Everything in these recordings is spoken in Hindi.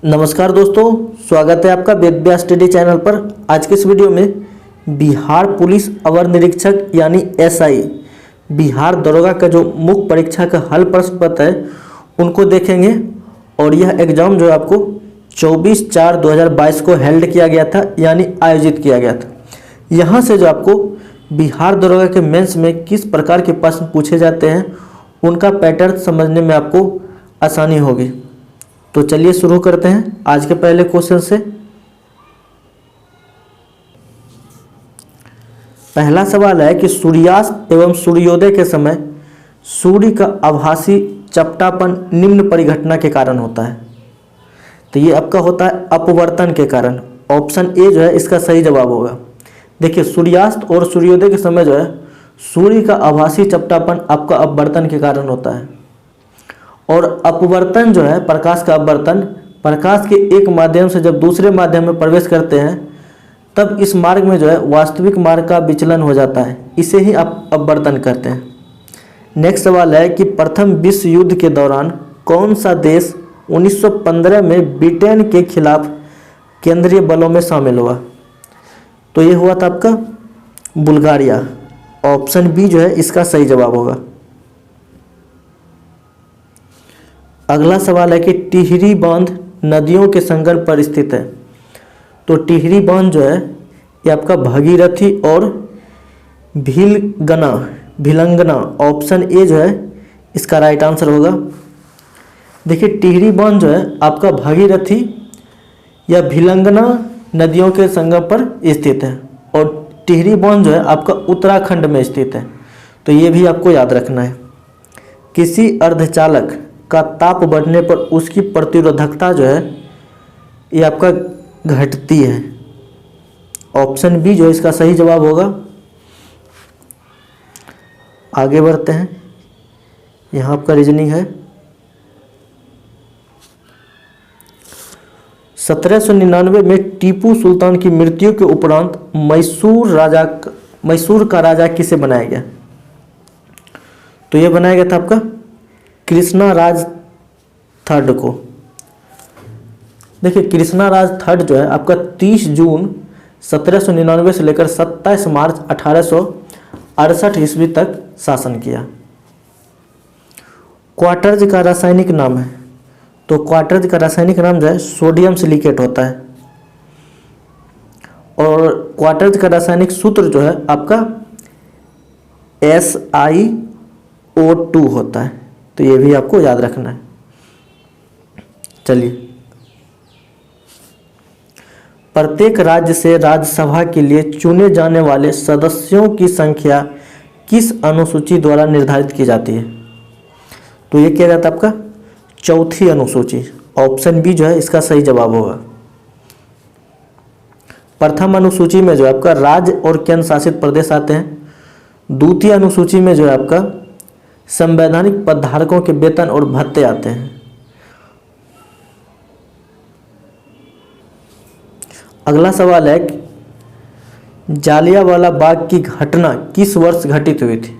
नमस्कार दोस्तों, स्वागत है आपका वेद व्यास स्टडी चैनल पर। आज के इस वीडियो में बिहार पुलिस अवर निरीक्षक यानी एसआई बिहार दरोगा का जो मुख्य परीक्षा का हल प्रश्न पत्र है उनको देखेंगे। और यह एग्ज़ाम जो है आपको 24/4/2022 को हेल्ड किया गया था, यानी आयोजित किया गया था। यहाँ से जो आपको बिहार दरोगा के मेंस में किस प्रकार के प्रश्न पूछे जाते हैं उनका पैटर्न समझने में आपको आसानी होगी। तो चलिए शुरू करते हैं आज के पहले क्वेश्चन से। पहला सवाल है कि सूर्यास्त एवं सूर्योदय के समय सूर्य का आभासी चपटापन निम्न परिघटना के कारण होता है। तो ये आपका होता है अपवर्तन के कारण। ऑप्शन ए जो है इसका सही जवाब होगा। देखिए, सूर्यास्त और सूर्योदय के समय जो है सूर्य का आभासी चपटापन आपका अपवर्तन के कारण होता है। और अपवर्तन जो है प्रकाश का अपवर्तन, प्रकाश के एक माध्यम से जब दूसरे माध्यम में प्रवेश करते हैं तब इस मार्ग में जो है वास्तविक मार्ग का विचलन हो जाता है, इसे ही आप अपवर्तन करते हैं। नेक्स्ट सवाल है कि प्रथम विश्व युद्ध के दौरान कौन सा देश 1915 में ब्रिटेन के खिलाफ केंद्रीय बलों में शामिल हुआ? तो ये हुआ था आपका बुल्गारिया। ऑप्शन बी जो है इसका सही जवाब होगा। अगला सवाल है कि टिहरी बांध नदियों के संगम पर स्थित है। तो टिहरी बांध जो है ये आपका भगीरथी और भिलंगना ऑप्शन ए जो है इसका राइट आंसर होगा। देखिए, टिहरी बांध जो है आपका भगीरथी या भिलंगना नदियों के संगम पर स्थित है और टिहरी बांध जो है आपका उत्तराखंड में स्थित है। तो ये भी आपको याद रखना है। किसी अर्धचालक का ताप बढ़ने पर उसकी प्रतिरोधकता जो है ये आपका घटती है। ऑप्शन बी जो है इसका सही जवाब होगा। आगे बढ़ते हैं, यहाँ आपका रीजनिंग है। 1799 में टीपू सुल्तान की मृत्यु के उपरांत मैसूर का राजा किसे बनाया गया? तो ये बनाया गया था आपका कृष्णा राज थर्ड को। देखिए, कृष्णा राज थर्ड जो है आपका 30 जून 1799 से लेकर 27 मार्च 1868 ईस्वी तक शासन किया। क्वार्टर्ज का रासायनिक नाम है। तो क्वार्टर्ज का रासायनिक नाम जो है सोडियम सिलिकेट होता है और क्वार्टर्ज का रासायनिक सूत्र जो है आपका SiO2 होता है। तो ये भी आपको याद रखना है। चलिए, प्रत्येक राज्य से राज्यसभा के लिए चुने जाने वाले सदस्यों की संख्या किस अनुसूची द्वारा निर्धारित की जाती है? तो ये क्या जाता है आपका चौथी अनुसूची। ऑप्शन बी जो है इसका सही जवाब होगा। प्रथम अनुसूची में जो है आपका राज्य और केंद्र शासित प्रदेश आते हैं। द्वितीय अनुसूची में जो है आपका संवैधानिक पदधारकों के वेतन और भत्ते आते हैं। अगला सवाल है कि जालियांवाला बाग की घटना किस वर्ष घटित हुई थी?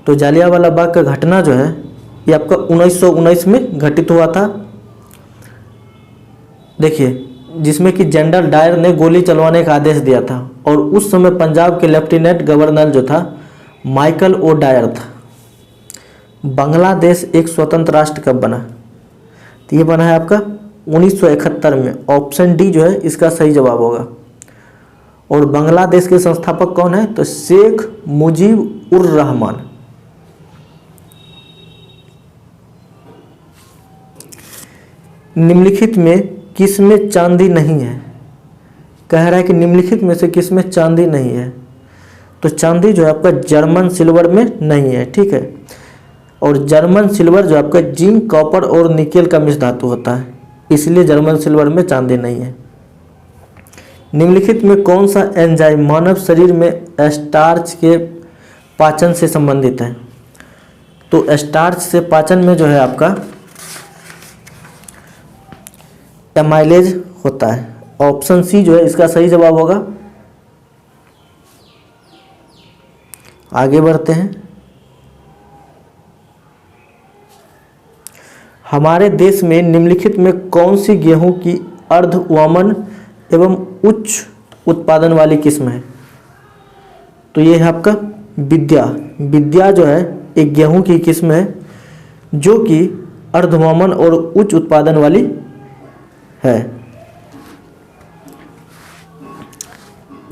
तो जालियांवाला बाग का घटना जो है ये आपका 1919 में घटित हुआ था। देखिए, जिसमें कि जनरल डायर ने गोली चलवाने का आदेश दिया था और उस समय पंजाब के लेफ्टिनेंट गवर्नर जो था माइकल ओ डायर था। बांग्लादेश एक स्वतंत्र राष्ट्र कब बना? तो ये बना है आपका 1971 में। ऑप्शन डी जो है इसका सही जवाब होगा। और बांग्लादेश के संस्थापक कौन है? तो शेख मुजीब उर रहमान। निम्नलिखित में किसमें चांदी नहीं है? कह रहा है कि निम्नलिखित में से किसमें चांदी नहीं है? तो चांदी जो है आपका जर्मन सिल्वर में नहीं है, ठीक है। और जर्मन सिल्वर जो आपका जिंक, कॉपर और निकेल का मिश्र धातु होता है, इसलिए जर्मन सिल्वर में चांदी नहीं है। निम्नलिखित में कौन सा एंजाइम मानव शरीर में स्टार्च के पाचन से संबंधित है? तो स्टार्च से पाचन में जो है आपका एमाइलेज होता है। ऑप्शन सी जो है इसका सही जवाब होगा। आगे बढ़ते हैं। हमारे देश में निम्नलिखित में कौन सी गेहूं की अर्धवमन एवं उच्च उत्पादन वाली किस्म है? तो ये है आपका विद्या। विद्या जो है एक गेहूं की किस्म है जो कि अर्धवमन और उच्च उत्पादन वाली है।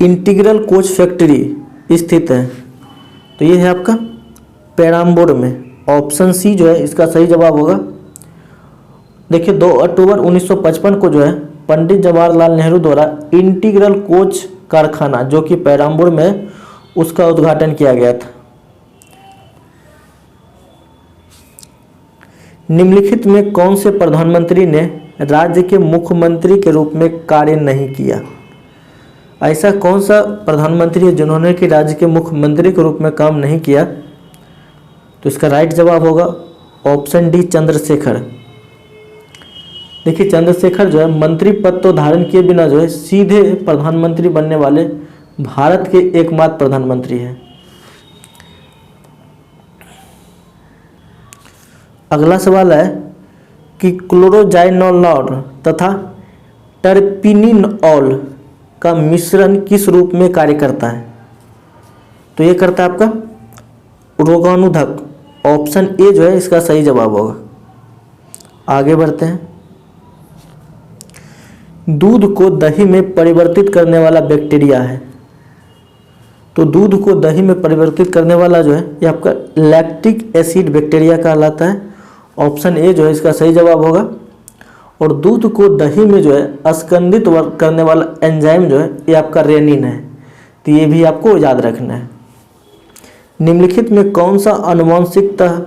इंटीग्रल कोच फैक्ट्री स्थित है, तो ये है आपका पेराम्बूर में। ऑप्शन सी जो है इसका सही जवाब होगा। देखिए 2 अक्टूबर 1955 को जो है पंडित जवाहरलाल नेहरू द्वारा इंटीग्रल कोच कारखाना जो कि पेराम्बूर में, उसका उद्घाटन किया गया था। निम्नलिखित में कौन से प्रधानमंत्री ने राज्य के मुख्यमंत्री के रूप में कार्य नहीं किया? ऐसा कौन सा प्रधानमंत्री है जिन्होंने कि राज्य के मुख्यमंत्री के रूप में काम नहीं किया? तो इसका राइट जवाब होगा ऑप्शन डी चंद्रशेखर। देखिए चंद्रशेखर जो है मंत्री पद तो धारण किए बिना जो है सीधे प्रधानमंत्री बनने वाले भारत के एकमात्र प्रधानमंत्री हैं। अगला सवाल है कि क्लोरोजाइनोल तथा टर्पिनिनॉल का मिश्रण किस रूप में कार्य करता है? तो ये करता है आपका रोगाणुधक। ऑप्शन ए जो है इसका सही जवाब होगा। आगे बढ़ते हैं। दूध को दही में परिवर्तित करने वाला बैक्टीरिया है, तो दूध को दही में परिवर्तित करने वाला जो है ये आपका लैक्टिक एसिड बैक्टीरिया कहलाता है। ऑप्शन ए जो है इसका सही जवाब होगा। और दूध को दही में जो है स्कंदित करने वाला एंजाइम जो है ये आपका रेनिन है, तो ये भी आपको याद रखना है। निम्नलिखित में कौन सा आनुवंशिकतः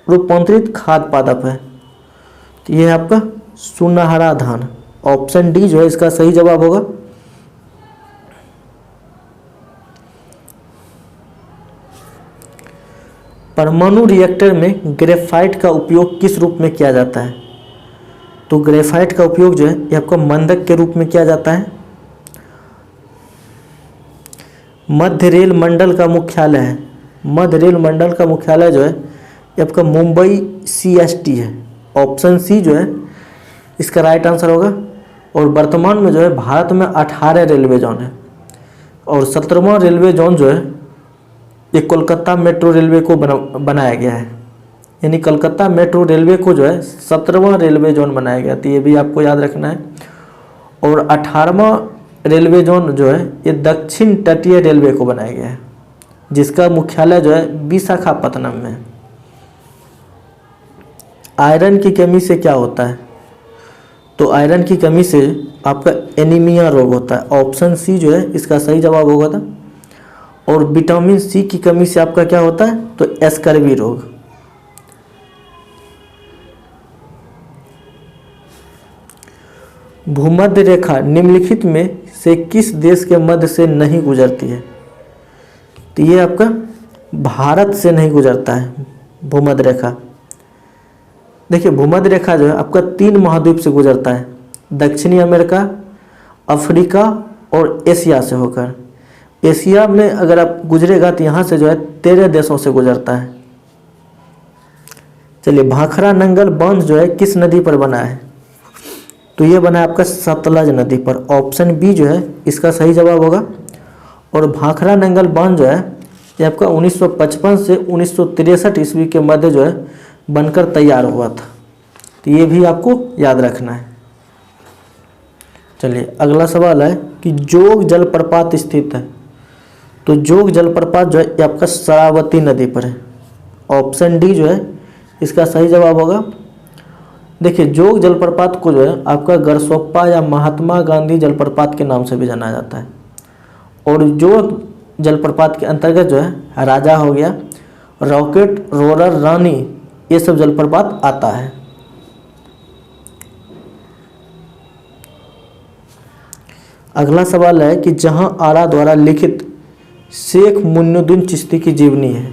रूपांतरित खाद्य पादप है? तो ये है आपका सुनहरा धान। ऑप्शन डी जो है इसका सही जवाब होगा। परमाणु रिएक्टर में ग्रेफाइट का उपयोग किस रूप में किया जाता है? तो ग्रेफाइट का उपयोग जो है ये आपका मंदक के रूप में किया जाता है। मध्य रेल मंडल का मुख्यालय है, मध्य रेल मंडल का मुख्यालय जो है ये आपका मुंबई CST है। ऑप्शन सी जो है इसका राइट आंसर होगा। और वर्तमान में जो है भारत में 18 रेलवे जोन है और 17वां रेलवे जोन जो है ये कोलकाता मेट्रो रेलवे को बनाया गया है। यानी कलकत्ता मेट्रो रेलवे को जो है 17वां रेलवे जोन बनाया गया, तो ये भी आपको याद रखना है। और 18वां रेलवे जोन जो है ये दक्षिण तटीय रेलवे को बनाया गया है, जिसका मुख्यालय जो है विशाखापत्तनम में। आयरन की कमी से क्या होता है? तो आयरन की कमी से आपका एनीमिया रोग होता है। ऑप्शन सी जो है इसका सही जवाब होगा था। और विटामिन सी की कमी से आपका क्या होता है? तो स्कर्वी रोग। भूमध्य रेखा निम्नलिखित में से किस देश के मध्य से नहीं गुजरती है? तो ये आपका भारत से नहीं गुजरता है भूमध्य रेखा। देखिए भूमध्य रेखा जो है आपका 3 महाद्वीप से गुजरता है, दक्षिणी अमेरिका, अफ्रीका और एशिया से होकर। एशिया में अगर आप गुजरेगा तो यहाँ से जो है 13 देशों से गुजरता है। चलिए भाखड़ा नंगल बांध जो है किस नदी पर बना है? तो ये बना है आपका सतलज नदी पर। ऑप्शन बी जो है इसका सही जवाब होगा। और भाखड़ा नंगल बांध जो है ये आपका 1955 से 1963 ईस्वी के मध्य जो है बनकर तैयार हुआ था, तो ये भी आपको याद रखना है। चलिए अगला सवाल है कि जोग जलप्रपात स्थित है। तो जोग जलप्रपात जो है ये आपका शरावती नदी पर है। ऑप्शन डी जो है इसका सही जवाब होगा। देखिए जोग जलप्रपात को जो है आपका गरसोप्पा या महात्मा गांधी जलप्रपात के नाम से भी जाना जाता है। और जोग जलप्रपात के अंतर्गत जो है राजा हो गया, रॉकेट, रोरर, रानी, ये सब जलप्रपात आता है। अगला सवाल है कि जहां आरा द्वारा लिखित शेख मुइनुद्दीन चिश्ती की जीवनी है,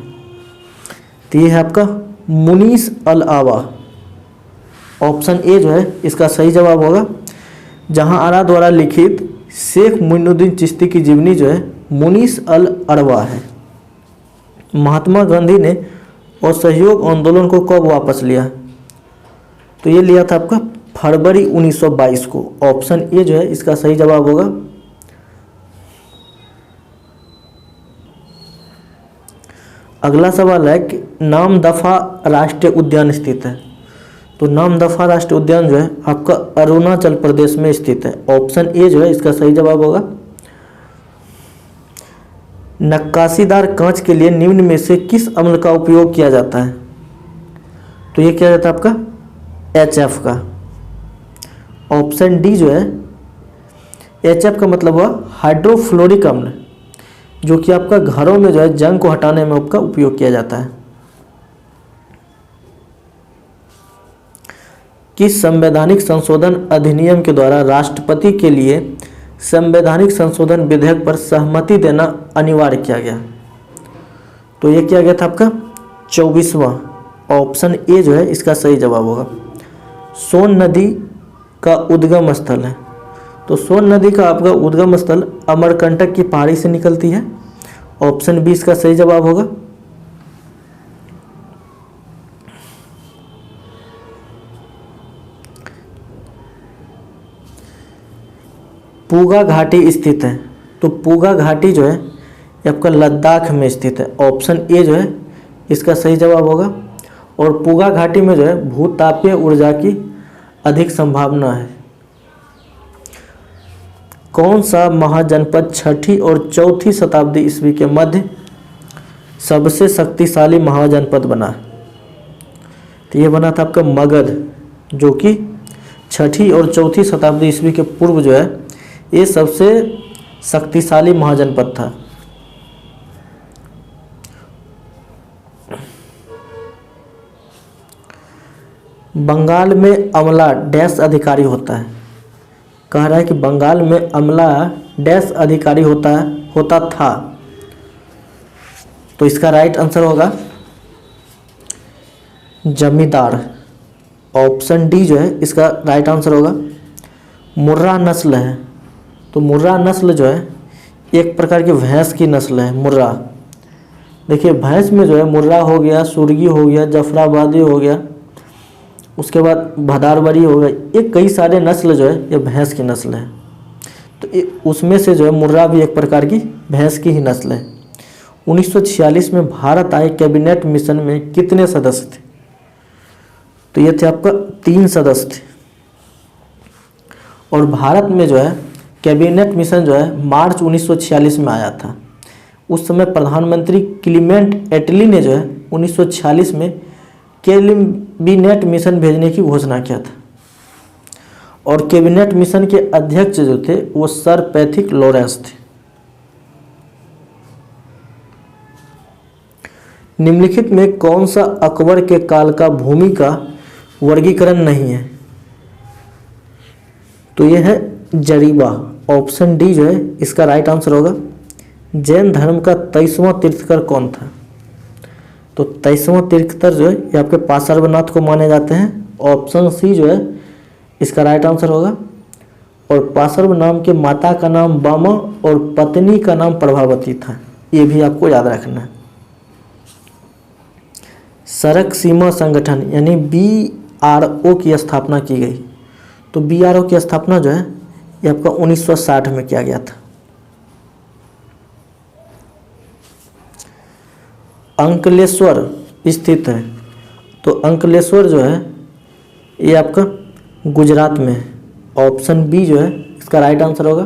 तो ये है आपका मुनीस अल आवा। ऑप्शन ए जो है इसका सही जवाब होगा। जहां आरा द्वारा लिखित शेख मुइनुद्दीन चिश्ती की जीवनी जो है मुनीस अल अरवा है। महात्मा गांधी ने असहयोग आंदोलन को कब वापस लिया? तो ये लिया था आपका फरवरी 1922 को। ऑप्शन ए जो है इसका सही जवाब होगा। अगला सवाल है कि नामदफा राष्ट्रीय उद्यान स्थित है। तो नामदफा राष्ट्रीय उद्यान जो है आपका अरुणाचल प्रदेश में स्थित है। ऑप्शन ए जो है इसका सही जवाब होगा। नक्काशीदार कांच के लिए निम्न में से किस अम्ल का उपयोग किया जाता है? तो ये किया जाता है आपका HF का। ऑप्शन डी जो है HF का मतलब हुआ हाइड्रोफ्लोरिक अम्ल, जो कि आपका घरों में जो है जंग को हटाने में आपका उपयोग किया जाता है। किस संवैधानिक संशोधन अधिनियम के द्वारा राष्ट्रपति के लिए संवैधानिक संशोधन विधेयक पर सहमति देना अनिवार्य किया गया? तो ये किया गया था आपका 24वां। ऑप्शन ए जो है इसका सही जवाब होगा। सोन नदी का उद्गम स्थल है। तो सोन नदी का आपका उद्गम स्थल अमरकंटक की पहाड़ी से निकलती है। ऑप्शन बी इसका सही जवाब होगा। पूगा घाटी स्थित है। तो पूगा घाटी जो है ये आपका लद्दाख में स्थित है। ऑप्शन ए जो है इसका सही जवाब होगा। और पूगा घाटी में जो है भूतापीय ऊर्जा की अधिक संभावना है। कौन सा महाजनपद छठी और चौथी शताब्दी ईस्वी के मध्य सबसे शक्तिशाली महाजनपद बना? तो ये बना था आपका मगध, जो कि छठी और चौथी शताब्दी ईस्वी के पूर्व जो है ये सबसे शक्तिशाली महाजनपद था। बंगाल में अमला डैश अधिकारी होता है। कह रहा है कि बंगाल में अमला डैश अधिकारी होता था। तो इसका राइट आंसर होगा जमींदार। ऑप्शन डी जो है इसका राइट आंसर होगा। मुर्रा नस्ल है। तो मुर्रा नस्ल जो है एक प्रकार की भैंस की नस्ल है मुर्रा। देखिए भैंस में जो है मुर्रा हो गया, सुर्गी हो गया, जफराबादी हो गया, उसके बाद भदारवरी हो गया, ये कई सारे नस्ल जो है ये भैंस की नस्ल है। तो उसमें से जो है मुर्रा भी एक प्रकार की भैंस की ही नस्ल है। 1946 में भारत आए कैबिनेट मिशन में कितने सदस्य थे? तो ये थे आपका 3 सदस्य थे। और भारत में जो है कैबिनेट मिशन जो है मार्च 1946 में आया था। उस समय प्रधानमंत्री क्लीमेंट एटली ने जो है 1946 में कैबिनेट मिशन भेजने की घोषणा किया था। और कैबिनेट मिशन के अध्यक्ष जो थे वो सर पैथिक लॉरेंस थे। निम्नलिखित में कौन सा अकबर के काल का भूमि का वर्गीकरण नहीं है? तो यह है जरीबा। ऑप्शन डी जो है इसका राइट आंसर होगा। जैन धर्म का 23वां तीर्थकर कौन था? तो 23वां तीर्थकर जो है ये आपके पार्श्वनाथ को माने जाते हैं। ऑप्शन सी जो है इसका राइट आंसर होगा। और पार्श्व नाम के माता का नाम बामा और पत्नी का नाम प्रभावती था। ये भी आपको याद रखना है। सड़क सीमा संगठन यानी BRO की स्थापना की गई। तो BRO की स्थापना जो है ये आपका 1960 में किया गया था। अंकलेश्वर स्थित है। तो अंकलेश्वर जो है ये आपका गुजरात में है। ऑप्शन बी जो है इसका राइट आंसर होगा।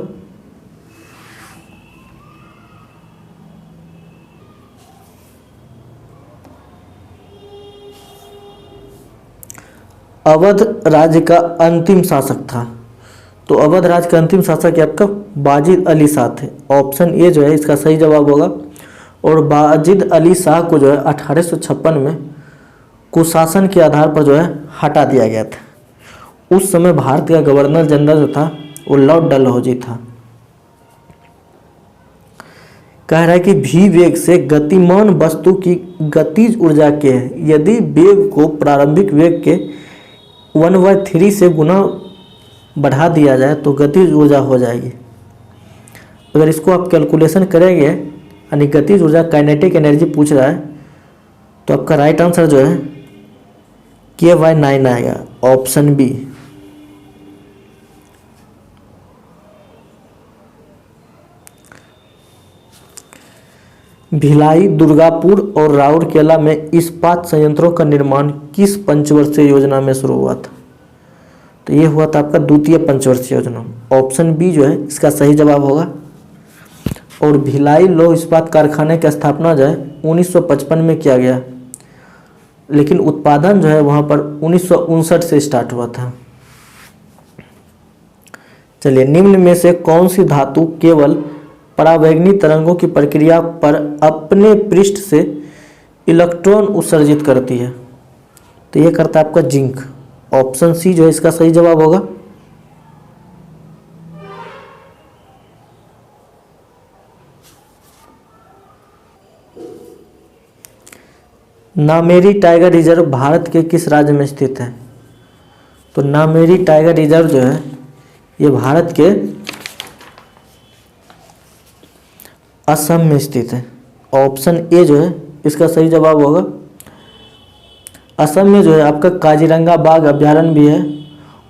अवध राज्य का अंतिम शासक था। तो अवध राज्य का अंतिम शासक आपका बाजिद अली शाह थे। ऑप्शन ए जो है इसका सही जवाब होगा। और बाजिद अली शाह को जो है 1856 में कुशासन के आधार पर जो है हटा दिया गया था। उस समय भारत का गवर्नर जनरल जो था वो लॉर्ड डलहौजी था। कह रहा है कि भी वेग से गतिमान वस्तु की गतिज ऊर्जा के है। यदि वेग को प्रारंभिक वेग के 1/3 से गुना बढ़ा दिया जाए तो गतिज ऊर्जा हो जाएगी। अगर इसको आप कैलकुलेशन करेंगे यानी गतिज ऊर्जा काइनेटिक एनर्जी पूछ रहा है तो आपका राइट आंसर जो है K/9 आएगा। Option B. भिलाई, दुर्गापुर और राउरकेला में इस्पात संयंत्रों का निर्माण किस पंचवर्षीय योजना में शुरू हुआ था? तो ये हुआ था आपका द्वितीय पंचवर्षीय योजना। ऑप्शन बी जो है इसका सही जवाब होगा। और भिलाई लौह इस्पात कारखाने की स्थापना जो है 1955 में किया गया, लेकिन उत्पादन जो है वहाँ पर 1959 से स्टार्ट हुआ था। चलिए, निम्न में से कौन सी धातु केवल परावैगनी तरंगों की प्रक्रिया पर अपने पृष्ठ से इलेक्ट्रॉन उत्सर्जित करती है? तो ये करता है आपका जिंक। ऑप्शन सी जो है इसका सही जवाब होगा। नामेरी टाइगर रिजर्व भारत के किस राज्य में स्थित है? तो नामेरी टाइगर रिजर्व जो है ये भारत के असम में स्थित है। ऑप्शन ए जो है इसका सही जवाब होगा। असम में जो है आपका काजीरंगा बाघ अभ्यारण्य भी है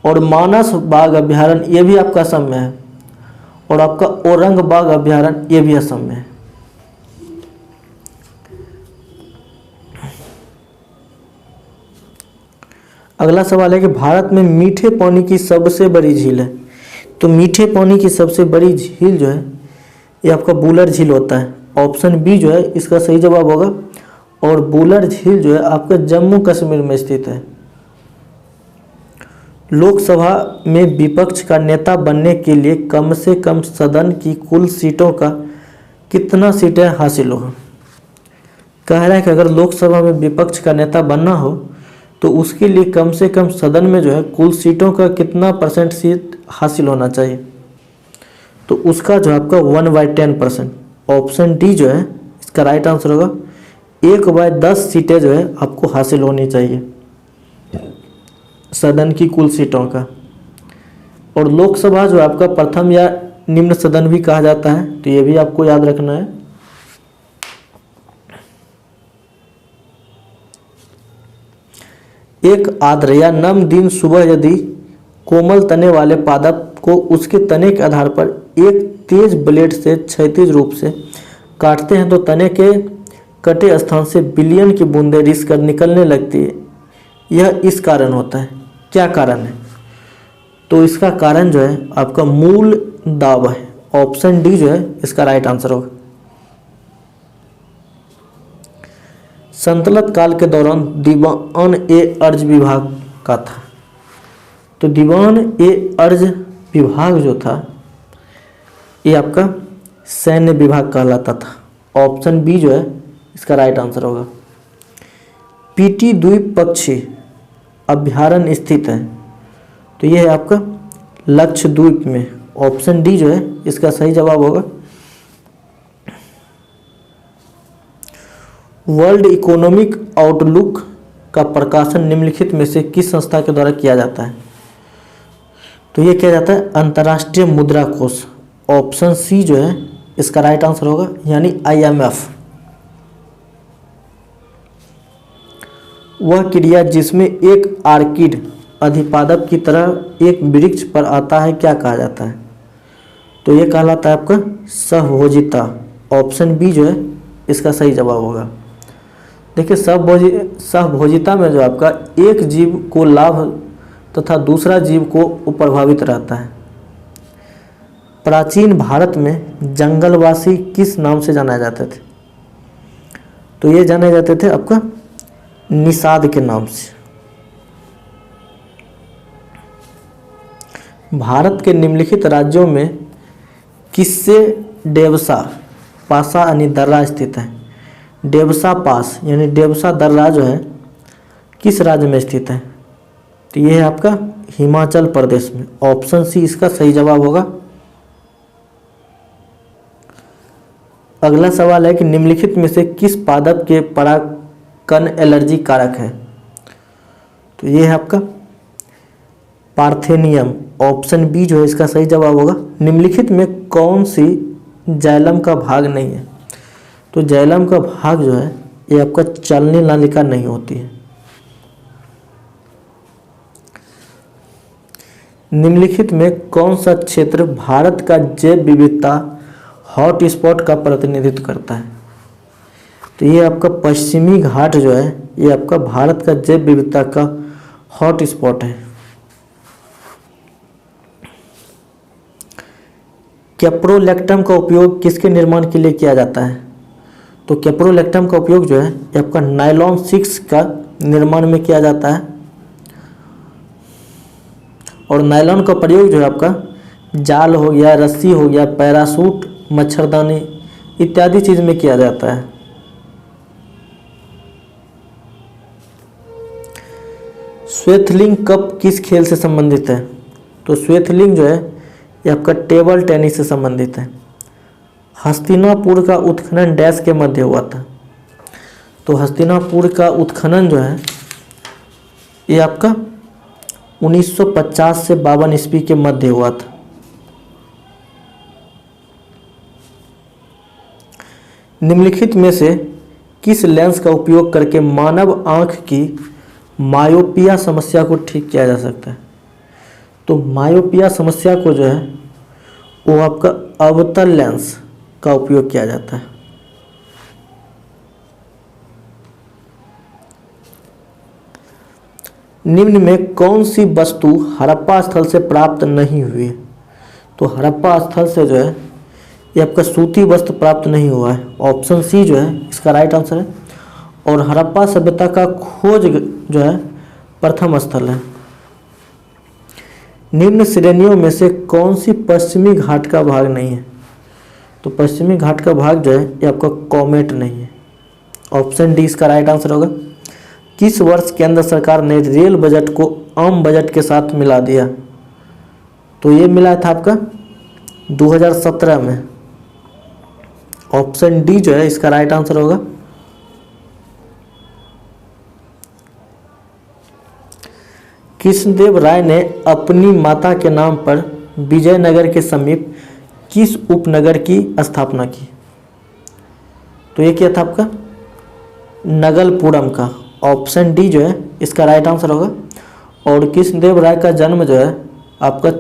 और मानस बाघ अभ्यारण्य ये भी आपका असम में है, और आपका औरंग बाघ अभ्यारण्य ये भी असम में है। अगला सवाल है कि भारत में मीठे पानी की सबसे बड़ी झील है। तो मीठे पानी की सबसे बड़ी झील जो है ये आपका बूलर झील होता है। ऑप्शन बी जो है इसका सही जवाब होगा। और बूलर झील जो है आपका जम्मू कश्मीर में स्थित है। लोकसभा में विपक्ष का नेता बनने के लिए कम से कम सदन की कुल सीटों का कितना सीटें हासिल हो? कह रहा है कि अगर लोकसभा में विपक्ष का नेता बनना हो तो उसके लिए कम से कम सदन में जो है कुल सीटों का कितना % सीट हासिल होना चाहिए? तो उसका जो आपका 1/10%। ऑप्शन डी जो है इसका राइट आंसर होगा। 1/10 सीटें जो है आपको हासिल होनी चाहिए सदन की कुल सीटों का। और लोकसभा जो आपका प्रथम या निम्न सदन भी कहा जाता है, तो ये भी आपको याद रखना है। एक आर्द्र या नम दिन सुबह यदि कोमल तने वाले पादप को उसके तने के आधार पर एक तेज ब्लेड से क्षैतिज रूप से काटते हैं तो तने के कटे स्थान से बिलियन की बूंदें रिस कर निकलने लगती है। यह इस कारण होता है। क्या कारण है? तो इसका कारण जो है आपका मूल दाब है। ऑप्शन डी जो है इसका राइट आंसर होगा। संतलत काल के दौरान दीवान ए अर्ज विभाग का था। तो दीवान ए अर्ज विभाग जो था ये आपका सैन्य विभाग कहलाता था। ऑप्शन बी जो है इसका राइट आंसर होगा। पीटी द्वीप पक्षी अभ्यारण्य स्थित है, तो ये है आपका लक्षद्वीप में। ऑप्शन डी जो है इसका सही जवाब होगा। वर्ल्ड इकोनॉमिक आउटलुक का प्रकाशन निम्नलिखित में से किस संस्था के द्वारा किया जाता है? तो ये किया जाता है अंतर्राष्ट्रीय मुद्रा कोष। ऑप्शन सी जो है इसका राइट आंसर होगा, यानी IMF। वह क्रिया जिसमें एक आर्किड अधिपादप की तरह एक वृक्ष पर आता है क्या कहा जाता है? तो ये कहलाता है आपका सहभोजिता। ऑप्शन बी जो है इसका सही जवाब होगा। देखिए, सहभोजिता में जो आपका एक जीव को लाभ तथा दूसरा जीव को प्रभावित रहता है। प्राचीन भारत में जंगलवासी किस नाम से जाने जाते थे? तो ये जाने जाते थे आपका निषाद के नाम से। भारत के निम्नलिखित राज्यों में किससे डेवसा पासा यानी दर्रा स्थित है? डेवसा पास यानी डेवसा दर्रा जो है किस राज्य में स्थित है? तो ये है आपका हिमाचल प्रदेश में। ऑप्शन सी इसका सही जवाब होगा। अगला सवाल है कि निम्नलिखित में से किस पादप के परागकण एलर्जी कारक है? तो ये है आपका पार्थेनियम। ऑप्शन बी जो है इसका सही जवाब होगा। निम्नलिखित में कौन सी जाइलम का भाग नहीं है? तो जाइलम का भाग जो है ये आपका चलनी नालिका नहीं होती है। निम्नलिखित में कौन सा क्षेत्र भारत का जैव विविधता हॉटस्पॉट का प्रतिनिधित्व करता है? तो ये आपका पश्चिमी घाट जो है ये आपका भारत का जैव विविधता का हॉटस्पॉट है। कैप्रोलैक्टम का उपयोग किसके निर्माण के लिए किया जाता है? तो कैप्रोलैक्टम का उपयोग जो है ये आपका नायलॉन 6 का निर्माण में किया जाता है। और नायलॉन का प्रयोग जो है आपका जाल हो गया, रस्सी हो गया, पैरासूट, मच्छरदानी इत्यादि चीज में किया जाता है। श्वेतलिंग कप किस खेल से संबंधित है? तो श्वेतलिंग जो है ये आपका टेबल टेनिस से संबंधित है। हस्तिनापुर का उत्खनन डैश के मध्य हुआ था? तो हस्तिनापुर का उत्खनन जो है ये आपका 1950 से 52 ईस्वी के मध्य हुआ था। निम्नलिखित में से किस लेंस का उपयोग करके मानव आंख की मायोपिया समस्या को ठीक किया जा सकता है? तो मायोपिया समस्या को जो है वो आपका अवतल लेंस का उपयोग किया जाता है। निम्न में कौन सी वस्तु हड़प्पा स्थल से प्राप्त नहीं हुई? तो हड़प्पा स्थल से जो है ये आपका सूती वस्त्र प्राप्त नहीं हुआ है। ऑप्शन सी जो है इसका राइट आंसर है। और हड़प्पा सभ्यता का खोज जो है प्रथम स्थल है। निम्न श्रेणियों में से कौन सी पश्चिमी घाट का भाग नहीं है? तो पश्चिमी घाट का भाग जो है ये आपका कॉमेट नहीं है। ऑप्शन डी इसका राइट आंसर होगा। किस वर्ष केंद्र सरकार ने रेल बजट को आम बजट के साथ मिला दिया? तो ये मिला था आपका 2017 में। ऑप्शन डी जो है इसका राइट आंसर होगा। कृष्णदेव राय ने अपनी माता के नाम पर विजयनगर के समीप किस उपनगर की स्थापना की? तो ये क्या था आपका नगलपुरम का। ऑप्शन डी जो है इसका राइट आंसर होगा। और कृष्णदेव राय का जन्म जो है आपका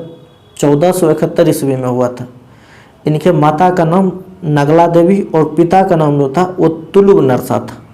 1471 ईस्वी में हुआ था। इनके माता का नाम नगला देवी और पिता का नाम जो था वो तुलुब नरसा था।